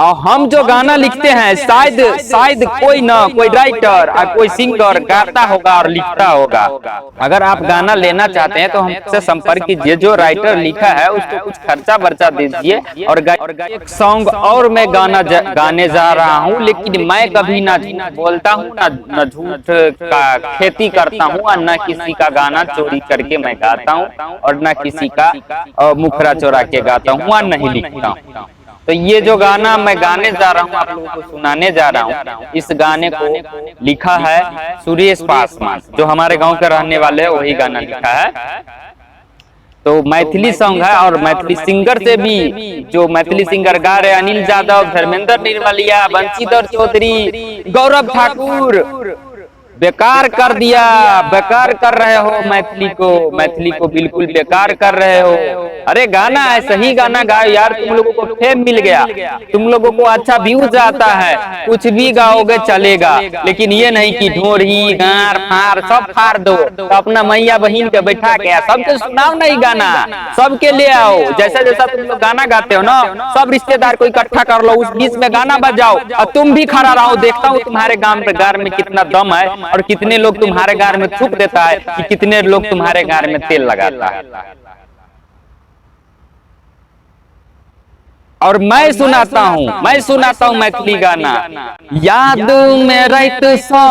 और हम जो गाना लिखते हैं शायद कोई ना कोई राइटर और कोई सिंगर गाता होगा और लिखता होगा। अगर आप गाना लेना चाहते हैं तो हमसे संपर्क कीजिए। जो राइटर लिखा है उसको कुछ खर्चा बर्चा दीजिए और एक सॉन्ग और मैं गाने जा रहा हूँ। लेकिन मैं कभी ना झूठ बोलता हूँ ना झूठ का खेती करता हूँ और न किसी का गाना चोरी करके मैं गाता हूँ और न किसी का मुखरा चोरा के गाता हूँ और नहीं लिखता हूँ। तो ये जो गाना मैं गाने जा रहा हूँ आप लोगों को सुनाने जा रहा हूँ, इस गाने को लिखा है सुरेश पासवान, जो हमारे गांव के रहने वाले हैं, वही गाना लिखा है। तो मैथिली सॉन्ग है और मैथिली सिंगर से भी जो मैथिली सिंगर गा रहे अनिल यादव, धर्मेंद्र निर्मलिया, बंशीधर चौधरी, गौरव ठाकुर। बेकार कर दिया, बेकार कर रहे हो मैथिली को बिल्कुल बेकार कर रहे हो। अरे गाना है, सही गाना गाओ यार। तुम लोगों को फेम मिल गया, तुम लोगों को अच्छा व्यूज आता है, कुछ भी गाओगे चलेगा। लेकिन ये नहीं कि ढोढ़ी गार फार सब फाड़ दो। तो अपना मैया बहन के बैठा के सबके सुनाओ नहीं गाना, सबके ले आओ। जैसा जैसा तुम लोग गाना गाते हो ना, सब रिश्तेदार को इकट्ठा कर लो, उस बीच में गाना बजाओ और तुम भी खड़ा रहो। देखता हूँ तुम्हारे गार में कितना दम है और कितने लोग तुम्हारे गार में थूक देता है कि कितने लोग तुम्हारे गार में तेल लगाता है। और मैं सुनाता हूँ मैथिली गाना। याद में रात सो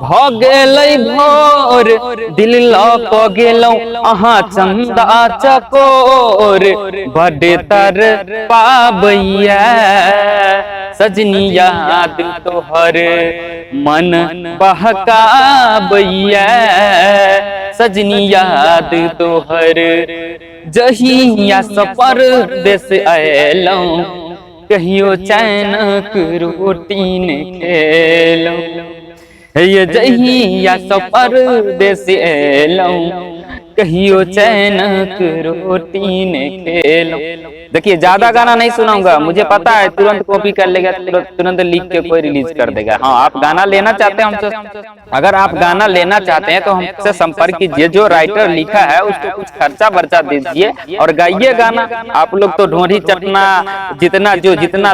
भगेलै भोर, दिल लक गेलौ अहाँ चंदा चकोर, बड़े तर पाबैया सजनी याद तोहर मन बहकाबैया, सजनी याद तोहर जहिया सफर देश अयलौं, कहियो चैनक रोटी ने खेलौं। ये जहिया सफर देश अयलौं, कहियो चैनक रोटी ने खेलौं। देखिए ज्यादा गाना नहीं सुनाऊंगा, मुझे पता है तुरंत कॉपी कर लेगा, तुरंत लिख के कोई रिलीज कर देगा। हाँ, आप गाना लेना चाहते हैं हमसे, अगर आप गाना लेना चाहते हैं तो हमसे संपर्क कीजिए। जो राइटर लिखा है उसको कुछ खर्चा बर्चा दीजिए और गाइए गाना। आप लोग तो ढोंढी चटना, जितना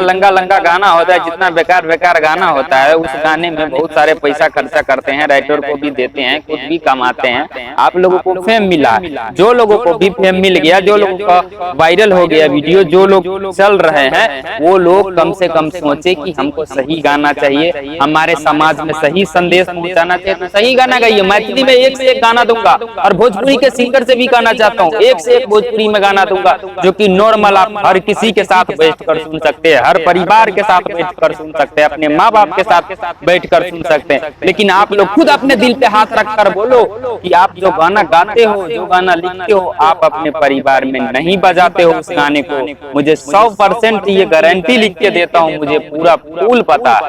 लंगा गाना होता है, जितना बेकार गाना होता है, उस गाने में बहुत सारे पैसा खर्चा करते हैं, राइटर को भी देते हैं, खुद भी कमाते हैं। आप लोगों को फेम मिला, जो लोगों को भी फेम मिल गया, जो लोगों का वायरल हो गया वीडियो, जो लोग चल रहे हैं, वो लोग कम से कम सोचे कि हमको सही गाना चाहिए, हमारे समाज में सही संदेश पहुंचाना चाहिए, तो सही गाना गाइए। मैथिली में एक से एक गाना दूंगा और भोजपुरी के सिंगर से भी गाना चाहता हूँ, एक से एक भोजपुरी में गाना दूंगा जो कि नॉर्मल आप हर किसी के साथ बैठ कर सुन सकते हैं, हर परिवार के साथ बैठ कर सुन सकते हैं, अपने माँ बाप के साथ बैठ कर सुन सकते हैं। लेकिन आप लोग खुद अपने दिल पे हाथ रख कर बोलो कि आप जो गाना गाते हो, जो गाना लिखते हो, आप अपने परिवार में नहीं बजाते हो उस गाने को। मुझे 100% ये गारंटी लिख के देता हूँ, मुझे पूरा फूल पता है।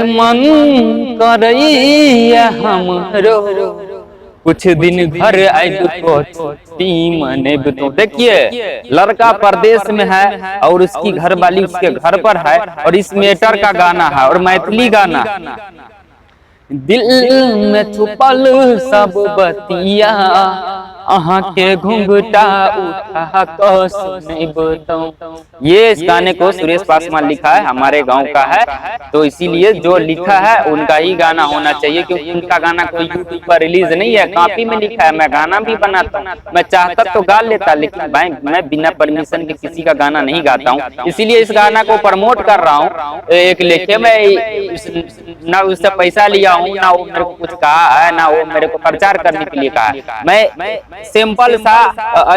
मन करैया हमरो कुछ दिन घर मनेब। तो देखिए लड़का परदेश में है और उसकी घर वाली उसके घर पर है और इस मैटर का गाना है और मैथिली गाना। दिल में छुपल सब बतिया अहाँ के घुंघटा उठा कर सुनैबतौ। ये इस गाने को सुरेश पासवान लिखा है, हमारे गांव का है, तो इसीलिए जो लिखा है उनका ही गाना होना चाहिए, क्योंकि उनका गाना कोई यूट्यूब पर रिलीज नहीं है, कॉपी में लिखा है। मैं गाना भी बनाता हूँ, मैं चाहता तो गा लेता, लेकिन भाई मैं बिना परमिशन के किसी का गाना नहीं गाता हूँ, इसीलिए इस गाना को प्रमोट कर रहा हूँ। एक लेके मैं ना उससे पैसा लिया हूँ, ना वो मेरे को कुछ कहा है, ना वो मेरे को प्रचार करने के लिए कहा है। मैं सिंपल सा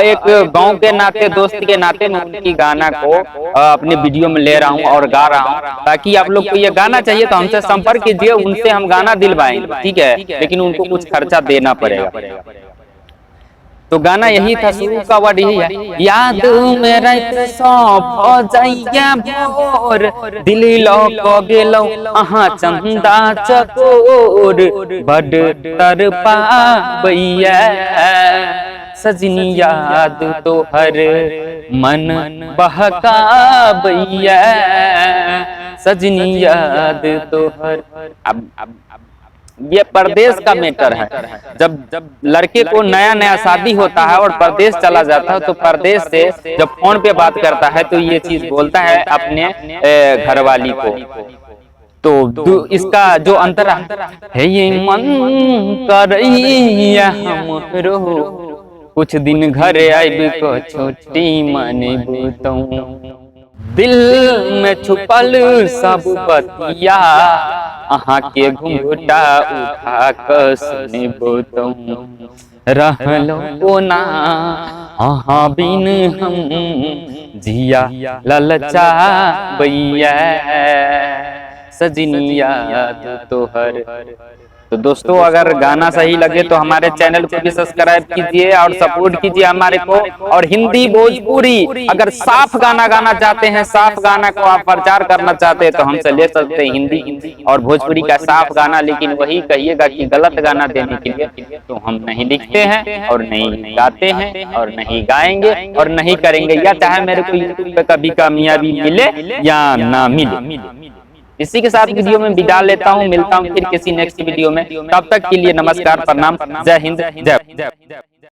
एक गांव के नाते, दोस्त के नाते मैं उनकी गाना को अपने वीडियो में ले रहा हूं और गा रहा हूं, ताकि आप लोग को ये गाना चाहिए तो हमसे संपर्क कीजिए, उनसे हम गाना दिलवाएंगे, ठीक है, लेकिन उनको कुछ खर्चा देना पड़ेगा। तो गाना यही था, शुरू का वर्ड यही है। याद में रात सौंप जाइया भोर, दिल लक गेलौ अहाँ चंदा चकोर, बड़ तर पाबैया सजनी याद तोहर मन बहकाबैया, सजनी याद तोहर। अब ये परदेश का मैटर है। जब लड़के को नया नया शादी होता है और परदेश चला जाता है, तो परदेश से जब फोन पे बात करता है तो ये चीज बोलता है अपने घरवाली को। तो इसका जो अंतर है, ये मन करैया हमरो कुछ दिन घर आइब को छोटी माने बुतऊ, दिल में छुपल सब बतिया अहाँ के घुंघटा उठा कर सुने बुतऊ, रहलो कोना अहाँ बिन हम जिया ललचा बैया सजनिया तोहर। तो दोस्तों अगर गाना सही लगे तो हमारे चैनल को भी सब्सक्राइब कीजिए और सपोर्ट कीजिए हमारे को। और हिंदी भोजपुरी अगर साफ गाना गाना चाहते हैं, साफ गाना को आप प्रचार करना चाहते हैं तो हमसे ले सकते हैं हिंदी और भोजपुरी का साफ गाना। लेकिन वही कहिएगा कि गलत गाना देने के लिए तो हम नहीं लिखते हैं और नहीं गाते हैं और नहीं गाएंगे और नहीं करेंगे, या चाहे मेरे को यूट्यूब पे कभी कामयाबी मिले या ना मिले। इसी के साथ वीडियो में विदा लेता हूँ, मिलता हूँ फिर किसी नेक्स्ट वीडियो में। तब तक के लिए नमस्कार, प्रणाम, जय हिंद, जय।